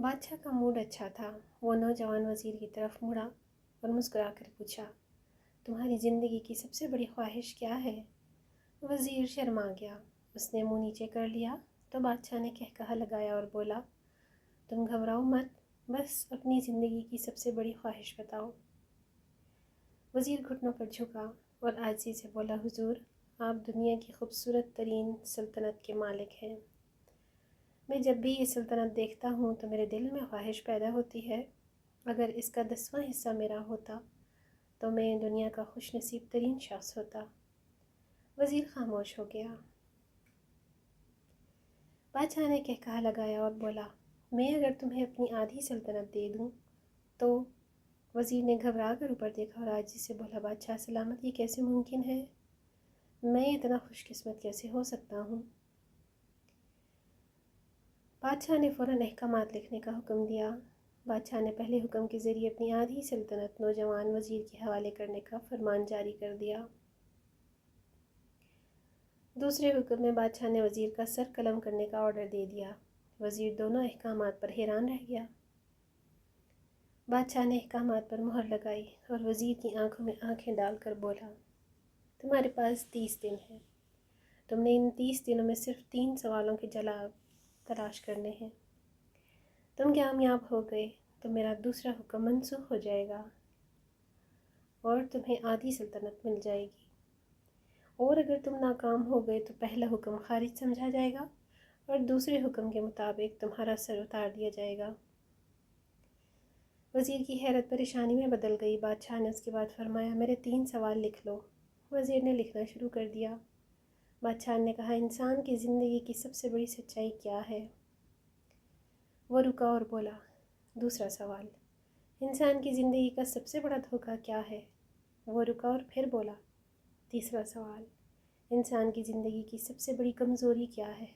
बादशाह का मूड अच्छा था। वो नौजवान वज़ीर की तरफ मुड़ा और मुस्कुरा कर पूछा, तुम्हारी ज़िंदगी की सबसे बड़ी ख्वाहिश क्या है? वज़ीर शर्मा गया। उसने मुंह नीचे कर लिया तो बादशाह ने कहकहा लगाया और बोला, तुम घबराओ मत, बस अपनी ज़िंदगी की सबसे बड़ी ख्वाहिश बताओ। वज़ीर घुटनों पर झुका और आजिज़ी से बोला, हुजूर, आप दुनिया की खूबसूरत तरीन सल्तनत के मालिक हैं। मैं जब भी ये सल्तनत देखता हूँ तो मेरे दिल में ख्वाहिश पैदा होती है, अगर इसका 10वां हिस्सा मेरा होता तो मैं दुनिया का खुश नसीब तरीन शख्स होता। वज़ीर खामोश हो गया। बादशाह ने कहकहा लगाया और बोला, मैं अगर तुम्हें अपनी आधी सल्तनत दे दूँ तो? वज़ीर ने घबरा कर ऊपर देखा और आजिज़ी से बोला, बादशाह सलामत, ये कैसे मुमकिन है? मैं इतना खुशकिस्मत कैसे हो सकता हूँ? बादशाह ने फ़ौरन अहकामात लिखने का हुक्म दिया। बादशाह ने पहले हुक्म के ज़रिए अपनी आधी सल्तनत नौजवान वज़ीर के हवाले करने का फरमान जारी कर दिया। दूसरे हुक्म में बादशाह ने वज़ीर का सर कलम करने का ऑर्डर दे दिया। वज़ीर दोनों अहकामात पर हैरान रह गया। बादशाह ने अहकामात पर मुहर लगाई और वज़ीर की आंखों में आंखें डालकर बोला, तुम्हारे पास 30 दिन हैं। तुमने इन 30 दिनों में सिर्फ 3 सवालों के जवाब तलाश करने हैं। तुम कामयाब हो गए तो मेरा दूसरा हुक्म मनसूख हो जाएगा और तुम्हें आधी सल्तनत मिल जाएगी, और अगर तुम नाकाम हो गए तो पहला हुक्म खारिज समझा जाएगा और दूसरे हुक्म के मुताबिक तुम्हारा सर उतार दिया जाएगा। वज़ीर की हैरत परेशानी में बदल गई। बादशाह ने उसके बाद फरमाया, मेरे 3 सवाल लिख लो। वज़ीर ने लिखना शुरू कर दिया। बादशाह ने कहा, इंसान की ज़िंदगी की सबसे बड़ी सच्चाई क्या है? वो रुका और बोला, दूसरा सवाल, इंसान की ज़िंदगी का सबसे बड़ा धोखा क्या है? वो रुका और फिर बोला, तीसरा सवाल, इंसान की ज़िंदगी की सबसे बड़ी कमज़ोरी क्या है?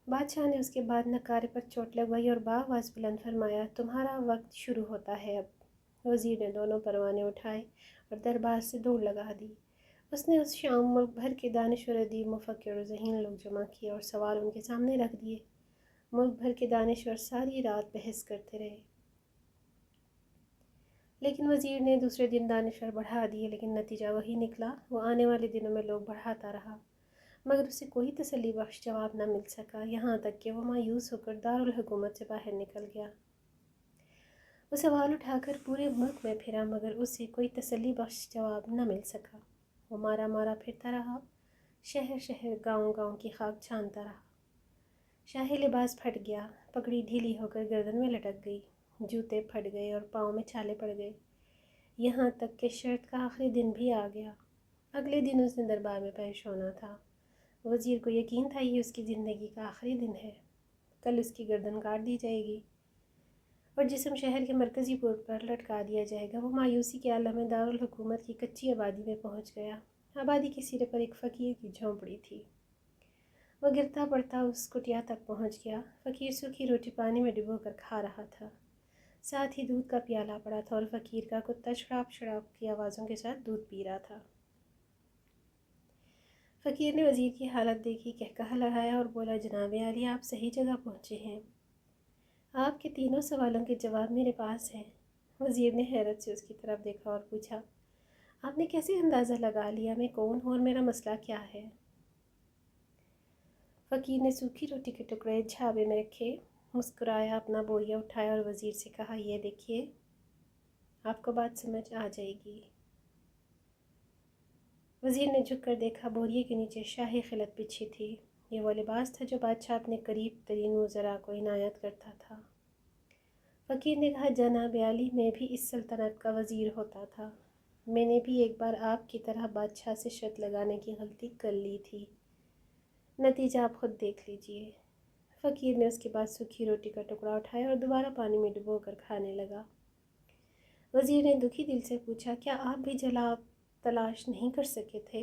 बादशाह ने उसके बाद नकारे पर चोट लगवाई और बाआवाज़ बुलंद फरमाया, तुम्हारा वक्त शुरू होता है अब। वज़ीर ने दोनों परवाने उठाए और दरबार से दौड़ लगा दी। उसने उस शाम मुल्क भर के दानिश्वर अदीब, मुफक्किर और ज़हीन लोग जमा किए और सवाल उनके सामने रख दिए। मुल्क भर के दानिश्वर सारी रात बहस करते रहे, लेकिन वज़ीर ने दूसरे दिन दानिश्वर बढ़ा दिए, लेकिन नतीजा वही निकला। वो आने वाले दिनों में लोग बढ़ाता रहा, मगर उसे कोई तसल्ली बख्श जवाब न मिल सका, यहाँ तक कि वह मायूस होकर दारुल हुकूमत से बाहर निकल गया। वो सवाल उठाकर पूरे मुल्क में फिरा, मगर उसे कोई तसल्ली बख्श जवाब न मिल सका। वो मारा मारा फिरता रहा, शहर शहर गांव गांव की खाक छानता रहा। शाही लिबास फट गया, पगड़ी ढीली होकर गर्दन में लटक गई, जूते फट गए और पाँव में छाले पड़ गए, यहाँ तक कि शर्त का आखिरी दिन भी आ गया। अगले दिन उसने दरबार में पेश होना था। वज़ीर को यकीन था ये उसकी ज़िंदगी का आखिरी दिन है। कल उसकी गर्दन काट दी जाएगी और जिस्म शहर के मरकज़ी पुल पर लटका दिया जाएगा। वो मायूसी के आलम में दारुल हुकूमत की कच्ची आबादी में पहुँच गया। आबादी के सिरे पर एक फ़कीर की झोंपड़ी थी। वह गिरता पड़ता उस कुटिया तक पहुँच गया। फ़कीर सूखी रोटी पानी में डुबो कर खा रहा था, साथ ही दूध का प्याला पड़ा था और फ़कीर का कुत्ता शराब शराब की आवाज़ों के साथ दूध पी रहा था। फ़कीर ने वज़ीर की हालत देखी, कहकहा लगाया और बोला, जनाब आली, आप सही जगह पहुँचे हैं। आपके तीनों सवालों के जवाब मेरे पास हैं। वज़ीर ने हैरत से उसकी तरफ देखा और पूछा, आपने कैसे अंदाज़ा लगा लिया मैं कौन हूँ और मेरा मसला क्या है? फ़कीर ने सूखी रोटी के टुकड़े झाबे में रखे, मुस्कुराया, अपना बोरिया उठाया और वज़ीर से कहा, ये देखिए, आपको बात समझ आ जाएगी। वज़ीर ने झुककर देखा, बोरिए के नीचे शाही खिलत बिछी थी। ये वो लिबास था जो बादशाह अपने करीब तरीन वज़रा को इनायत करता था। फ़कीर ने कहा, जनाब आली, मैं भी इस सल्तनत का वज़ीर होता था। मैंने भी एक बार आपकी तरह बादशाह से शर्त लगाने की गलती कर ली थी। नतीजा आप खुद देख लीजिए। फ़कीर ने उसके बाद सूखी रोटी का टुकड़ा उठाया और दोबारा पानी में डुबो कर खाने लगा। वज़ीर ने दुखी दिल से पूछा, क्या आप भी जवाब तलाश नहीं कर सके थे?